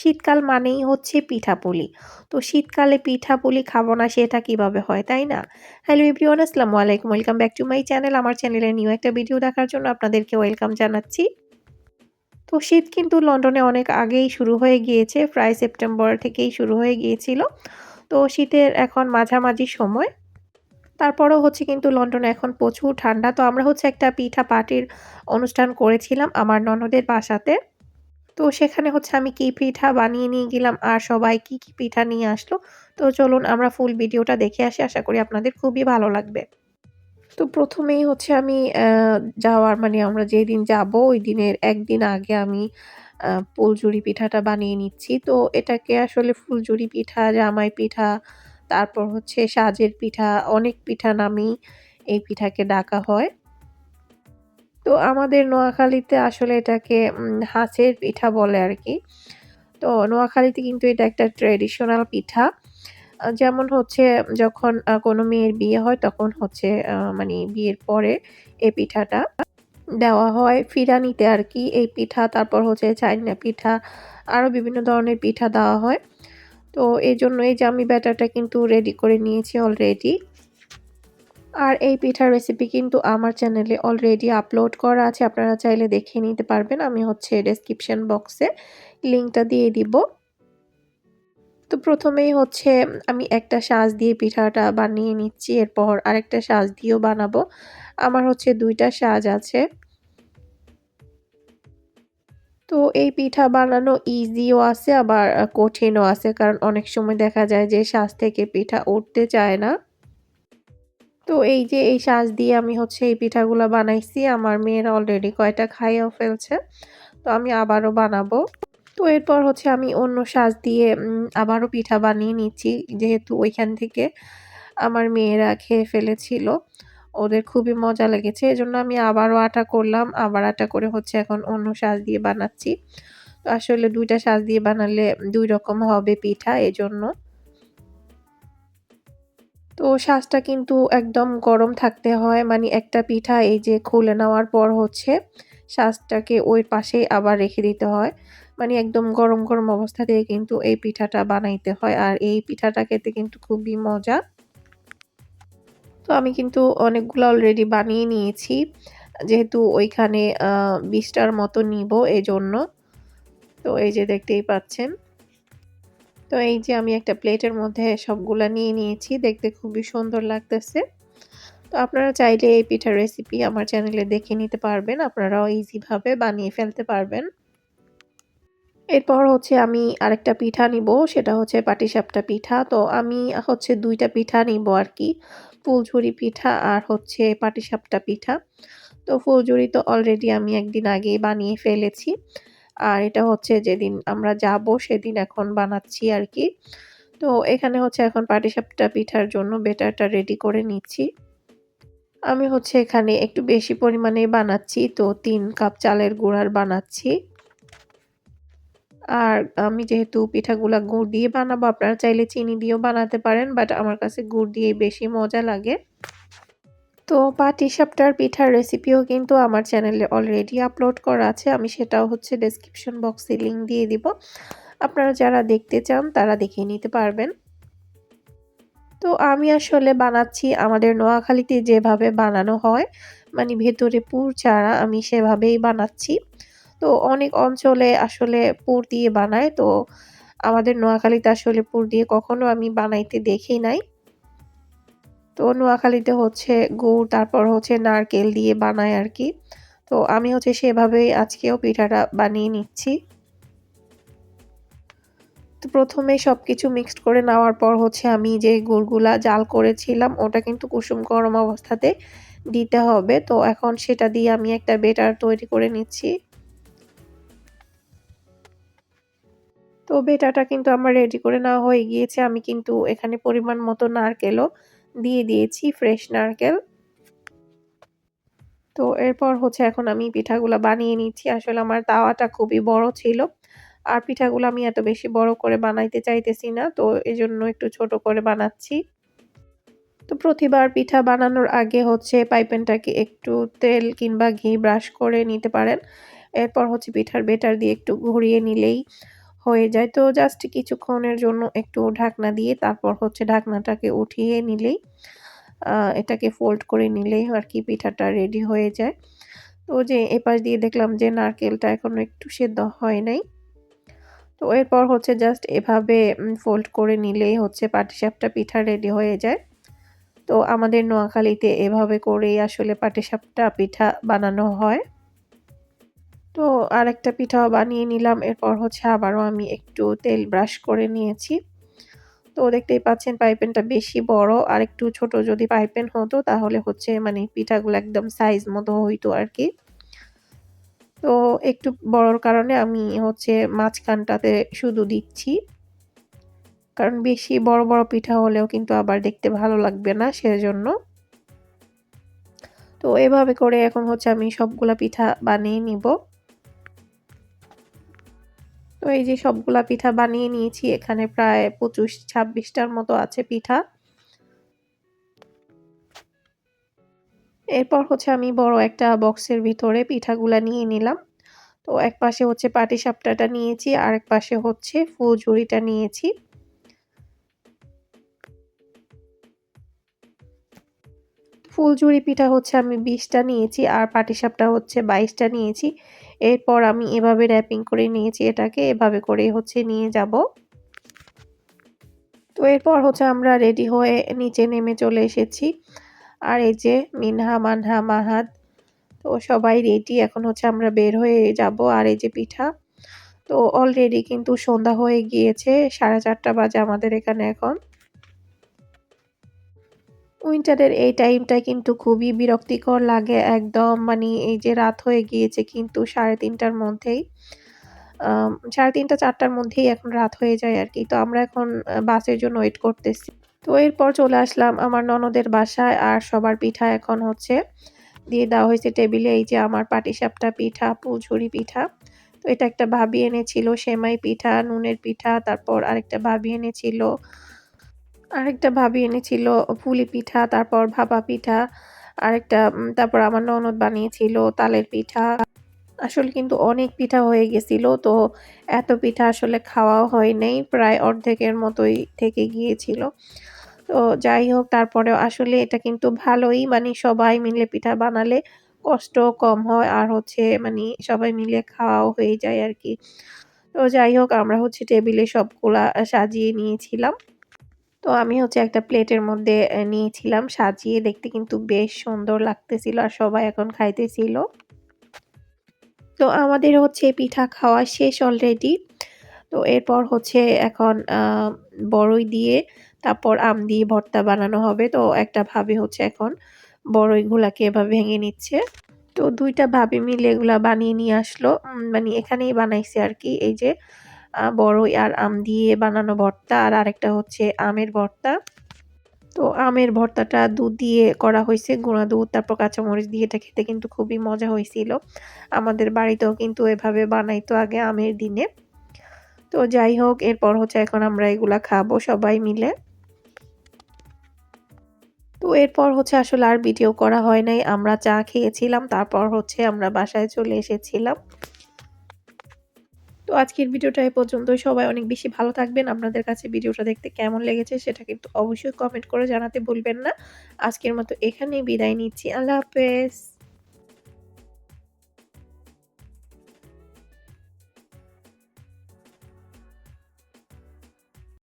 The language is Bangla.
শীতকাল মানেই হচ্ছে পিঠাপুলি। তো শীতকালে পিঠাপুলি খাবো না সেটা কিভাবে হয়, তাই না? হ্যালো এভরিওয়ান, আসসালামু আলাইকুম। Welcome back to my channel. আমার চ্যানেলে নিউ একটা ভিডিও দেখার জন্য আপনাদেরকে ওয়েলকাম জানাচ্ছি। তো শীত কিন্তু লন্ডনে অনেক আগেই শুরু হয়ে গিয়েছে। প্রায় সেপ্টেম্বর থেকেই শুরু হয়ে গিয়েছিল। তো শীতের এখন মাঝামাঝি সময়। তারপরেও হচ্ছে কিন্তু লন্ডনে এখন প্রচুর ঠান্ডা। তো আমরা হচ্ছে একটা পিঠা পার্টির অনুষ্ঠান করেছিলাম আমার ননদের বাসাতে। তো সেখানে হচ্ছে আমি কি পিঠা বানিয়ে নিয়ে গেলাম আর সবাই কি পিঠা নিয়ে আসলো। তো চলুন আমরা ফুল ভিডিওটা দেখে আসি। আশা করি আপনাদের খুবই ভালো লাগবে। তো ১ম এই হচ্ছে আমি যাওয়ার মানে আমরা যেদিন যাবো ওই দিনের ১ দিন আগে আমি ফুলঝুরি পিঠাটা বানিয়ে নিচ্ছি। তো এটাকে আসলে ফুলঝুরি পিঠা, জামাই পিঠা, তারপর হচ্ছে সাজের পিঠা, অনেক পিঠা নামেই এই পিঠাকে ডাকা হয়। তো আমাদের নোয়াখালীতে আসলে এটাকে হাঁসের পিঠা বলে আরকি। তো নোয়াখালীতে কিন্তু এটা একটা ট্র্যাডিশনাল পিঠা। যেমন হচ্ছে যখন কোনো মেয়ের বিয়ে হয় তখন হচ্ছে মানে বিয়ের পরে এই পিঠাটা দেওয়া হয় ফিরানিতে আরকি। এই পিঠা তারপর হচ্ছে চাইনা পিঠা, আরো বিভিন্ন ধরনের পিঠা দেওয়া হয়। তো এজন্য এই যে আমি ব্যাটারটা কিন্তু রেডি করে নিয়েছি অলরেডি। আর এই পিঠার রেসিপি কিন্তু আমার চ্যানেলে অলরেডি আপলোড করা আছে। আপনারা চাইলে দেখে নিতে পারবেন। আমি হচ্ছে ডেসক্রিপশন বক্সে লিংকটা দিয়ে দিব। তো ১ম এই হচ্ছে আমি একটা সাজ দিয়ে পিঠাটা বানিয়ে নিচ্ছি। এরপর আরেকটা সাজ দিয়েও বানাবো। আমার হচ্ছে ২ টা সাজ আছে। তো এই পিঠা বানানো ইজিও আছে আবার কঠিনও আছে। কারণ অনেক সময় দেখা যায় যে সাজ থেকে পিঠা উঠতে চায় না। তো এই যে এই সাজ দিয়ে আমি হচ্ছে এই পিঠাগুলা বানাইছি। আমার মেয়েরা অলরেডি কয়টা খাইয়াও ফেলছে। তো আমি আবারও বানাবো। তো এরপর হচ্ছে আমি অন্য সাজ দিয়ে আবারও পিঠা বানিয়ে নিচ্ছি। যেহেতু ওইখান থেকে আমার মেয়েরা খেয়ে ফেলেছিল। ওদের খুবই মজা লেগেছে। এজন্য আমি আবারও আটা করলাম। আবার আটা করে হচ্ছে এখন অন্য সাজ দিয়ে বানাচ্ছি। তো আসলে ২ টা সাজ দিয়ে বানালে ২ রকম হবে পিঠা এজন্য। তো সাজটা কিন্তু একদম গরম থাকতে হয়। মানে একটা পিঠা এই যে খুলে নেওয়ার পর হচ্ছে সাজটাকে ওই পাশেই আবার রেখে দিতে হয়। মানে একদম গরম অবস্থা থেকে কিন্তু এই পিঠাটা বানাইতে হয়। আর এই পিঠাটা খেতে কিন্তু খুবই মজা। তো আমি কিন্তু অনেকগুলা অলরেডি বানিয়ে নিয়েছি। যেহেতু ওইখানে ২০ টার মতো নিবো এজন্য। তো এই যে দেখতেই পাচ্ছেন। তো এই যে আমি একটা প্লেটের মধ্যে সবগুলা নিয়ে নিয়েছি। দেখতে খুবই সুন্দর লাগতেছে। তো আপনারা চাইলে এই পিঠার রেসিপি আমার চ্যানেলে দেখে নিতে পারবেন। আপনারাও ইজি ভাবে বানিয়ে ফেলতে পারবেন। এরপর হচ্ছে আমি আরেকটা পিঠা নিবো। সেটা হচ্ছে পাটিসাপটা পিঠা। তো আমি হচ্ছে ২ টা পিঠা নিবো আরকি। ফুলঝুরি পিঠা আর হচ্ছে পাটিসাপটা পিঠা। তো ফুলঝুরি তো অলরেডি আমি ১ দিন আগেই বানিয়ে ফেলেছি। আর এটা হচ্ছে যেদিন আমরা যাবো সেদিন এখন বানাচ্ছি আরকি। তো এখানে হচ্ছে এখন পাটিসাপটা পিঠার জন্য বেটারটা রেডি করে নিচ্ছি। আমি হচ্ছে এখানে একটু বেশি পরিমাণেই বানাচ্ছি। তো ৩ কাপ চালের গুঁড়ার বানাচ্ছি। আর আমি যেহেতু পিঠাগুলা গুড় দিয়ে বানাবো, আপনারা চাইলে চিনি দিয়েও বানাতে পারেন। বাট আমার কাছে গুড় দিয়েই বেশি মজা লাগে। তো পাটিসাপটার পিঠার রেসিপিও কিন্তু আমার চ্যানেলে অলরেডি আপলোড করা আছে। আমি সেটাও হচ্ছে ডেসক্রিপশন বক্সে লিংক দিয়ে দিব। আপনারা যারা দেখতে চান তারা দেখে নিতে পারবেন। তো আমি আসলে বানাচ্ছি আমাদের নোয়াখালীতে যেভাবে বানানো হয়, মানে ভেতরে পুর ছাড়া আমি সেভাবেই বানাচ্ছি। তো অনেক অঞ্চলে আসলে পুর দিয়ে বানায়। তো আমাদের নোয়াখালীতে আসলে পুর দিয়ে কখনো আমি বানাইতে দেখি নাই। তো নোয়াখালীতে হচ্ছে গুড় তারপর হচ্ছে নারকেল দিয়ে বানায় আরকি। তো আমি হচ্ছে সেভাবেই আজকেও পিঠাটা বানিয়ে নিচ্ছি। তো ১ম এ সবকিছু মিক্সড করে নেওয়ার পর হচ্ছে আমি যে গুড়গুলা জাল করেছিলাম ওটা কিন্তু কুসুম গরম অবস্থাতে দিতে হবে। তো এখন সেটা দিয়ে আমি একটা বেটার তৈরি করে নিচ্ছি। তো বেটারটা কিন্তু আমার রেডি করে নেওয়া হয়ে গিয়েছে। আমি কিন্তু এখানে পরিমাণ মতো নারকেলও দিয়ে দিয়েছি, ফ্রেশ নারকেল। তো এরপর হচ্ছে এখন আমি পিঠাগুলা বানিয়ে নিচ্ছি। আসলে আমার তাওয়াটা খুবই বড় ছিল। আর পিঠাগুলো আমি এত বেশি বড় করে বানাইতে চাইতেছি না। তো এজন্য একটু ছোট করে বানাচ্ছি। তো প্রতিবার পিঠা বানানোর আগে হচ্ছে পাইপেনটাকে একটু তেল কিংবা ঘি ব্রাশ করে নিতে পারেন। এরপর হচ্ছে পিঠার বেটার দিয়ে একটু ঘুরিয়ে নিলেই হয়ে যায়। তো জাস্ট কিছুক্ষণের জন্য একটু ঢাকনা দিয়ে তারপর হচ্ছে ঢাকনাটাকে উঠিয়ে নিলেই আ এটাকে ফোল্ড করে নিলেই আরকি পিঠাটা রেডি হয়ে যায়। তো যে এপাশ দিয়ে দেখলাম যে নারকেলটা এখনো একটু সেদ্ধ হয় নাই। তো এরপর হচ্ছে জাস্ট এভাবে ফোল্ড করে নিলেই হচ্ছে পাটিসাপটা পিঠা রেডি হয়ে যায়। তো আমাদের নোয়াখালীতে এভাবে করেই আসলে পাটিসাপটা পিঠা বানানো হয়। তো আরেকটা পিঠাও বানিয়ে নিলাম। এরপর হচ্ছে আবারও আমি একটু তেল ব্রাশ করে নিয়েছি। তো দেখতেই পাচ্ছেন পাইপেনটা বেশি বড়। আরেকটু ছোট যদি পাইপেন হতো তাহলে হচ্ছে মানে পিঠাগুলো একদম সাইজ মতো হইতো আরকি। তো একটু বড়র কারণে আমি হচ্ছে মাঝখানটাতে শুধু দিচ্ছি। কারণ বেশি বড়, বড় পিঠা হলেও কিন্তু আবার দেখতে ভালো লাগবে না সেজন্য। তো এভাবে করে এখন হচ্ছে আমি সবগুলা পিঠা বানিয়ে নিব। তো এই যে সবগুলা পিঠা বানিয়ে নিয়েছি। এখানে প্রায় ২৫-২৬ টার মতো আছে পিঠা। এরপর হচ্ছে আমি বড় একটা বক্সের ভিতরে পিঠাগুলা নিয়ে নিলাম। তো একপাশে হচ্ছে পাটিসাপটাটা নিয়েছি, আরেক পাশে হচ্ছে ফুলঝুরিটা নিয়েছি। ফুলঝুরি পিঠা হচ্ছে আমি ২০ টা নিয়েছি আর পাটিসাপটা হচ্ছে ২২ টা নিয়েছি। এরপর আমি এভাবে র‍্যাপিং করে নিয়েছি এটাকে, এভাবে করেই হচ্ছে নিয়ে যাব। তো এরপর হচ্ছে আমরা রেডি হয়ে নিচে নেমে চলে এসেছি। আর এই যে মিনহা, মানহা, মাহাদ তো সবাই রেডি। এখন হচ্ছে আমরা বের হয়ে যাব। আর এই যে পিঠা। তো অলরেডি কিন্তু সন্ধ্যা হয়ে গিয়েছে। ৪:৩০ বাজে আমাদের এখানে এখন। উইন্টারের এই টাইমটা কিন্তু খুবই বিরক্তিকর লাগে একদম মানে এই যে রাত হয়ে গিয়েছে কিন্তু ৩:৩০ টার মধ্যেই। ৩:৩০ ৪:০০ র মধ্যেই এখন রাত হয়ে যায় আরকি। তো আমরা এখন বাসের জন্য ওয়েট করতেছি। তো এরপর চলে আসলাম আমার ননদের বাসায় আর সবার পিঠা এখন হচ্ছে দিয়ে দেওয়া হয়েছে টেবিলে। এই যে আমার পাটিসাপটা পিঠা, ফুলঝুরি পিঠা। তো এটা একটা ভাবি এনেছিল সেমাই পিঠা, নুনের পিঠা, তারপর আরেকটা ভাবি এনেছিল পুলি পিঠা, তারপর ভাপা পিঠা, আরেকটা তারপর আমার ননদ বানিয়েছিল তালের পিঠা। আসলে কিন্তু অনেক পিঠা হয়ে গেছিল। তো এত পিঠা আসলে খাওয়াও হয় নাই। প্রায় অর্ধেকের মতোই থেকে গিয়েছিল। তো যাই হোক তারপরেও আসলে এটা কিন্তু ভালোই মানে সবাই মিলে পিঠা বানালে কষ্টও কম হয় আর হচ্ছে মানি সবাই মিলে খাওয়াও হয়ে যায় আরকি। তো যাই হোক আমরা হচ্ছে টেবিলে সবগুলা সাজিয়ে নিয়েছিলাম। তো আমি হচ্ছে একটা প্লেটের মধ্যে নিয়েছিলাম সাজিয়ে দেখতে কিন্তু বেশ সুন্দর লাগতেছিল আর সবাই এখন খাইতেছিল। তো আমাদের হচ্ছে পিঠা খাওয়া শেষ অলরেডি। তো এরপর হচ্ছে এখন বড়ই দিয়ে তারপর আম দিয়ে ভর্তা বানানো হবে। তো একটা ভাবি হচ্ছে এখন বড়ইগুলাকে এভাবে ভেঙে নিচ্ছে। তো ২ টা ভাবি মিলে এগুলা বানিয়ে নিয়ে আসলো। মানে এখানেই বানাইছে আরকি। এই যে বড়ই আর আম দিয়ে বানানো ভর্তা আর আরেকটা হচ্ছে আমের ভর্তা। তো আমের ভর্তাটা দুধ দিয়ে করা হইছে, গুঁড়া দুধ তারপর কাঁচামরিচ দিয়ে এটা খেতে কিন্তু খুবই মজা হইছিল। আমাদের বাড়িতেও কিন্তু এভাবে বানাইতো আগে আমের দিনে। তো যাই হোক এরপর হচ্ছে এখন আমরা এগুলা খাবো সবাই মিলে। তো এরপর হচ্ছে আসলে আর ভিডিও করা হয় নাই। আমরা চা খেয়েছিলাম। তারপর হচ্ছে আমরা বাসায় চলে এসেছিলাম। তো আজকের ভিডিওটা এ পর্যন্তই। সবাই অনেক বেশি ভালো থাকবেন। আপনাদের কাছে ভিডিওটা দেখতে কেমন লেগেছে সেটা কিন্তু অবশ্যই কমেন্ট করে জানাতে ভুলবেন না। আজকের মতো এখানেই বিদায় নিচ্ছি। আল্লাহ হাফেজ।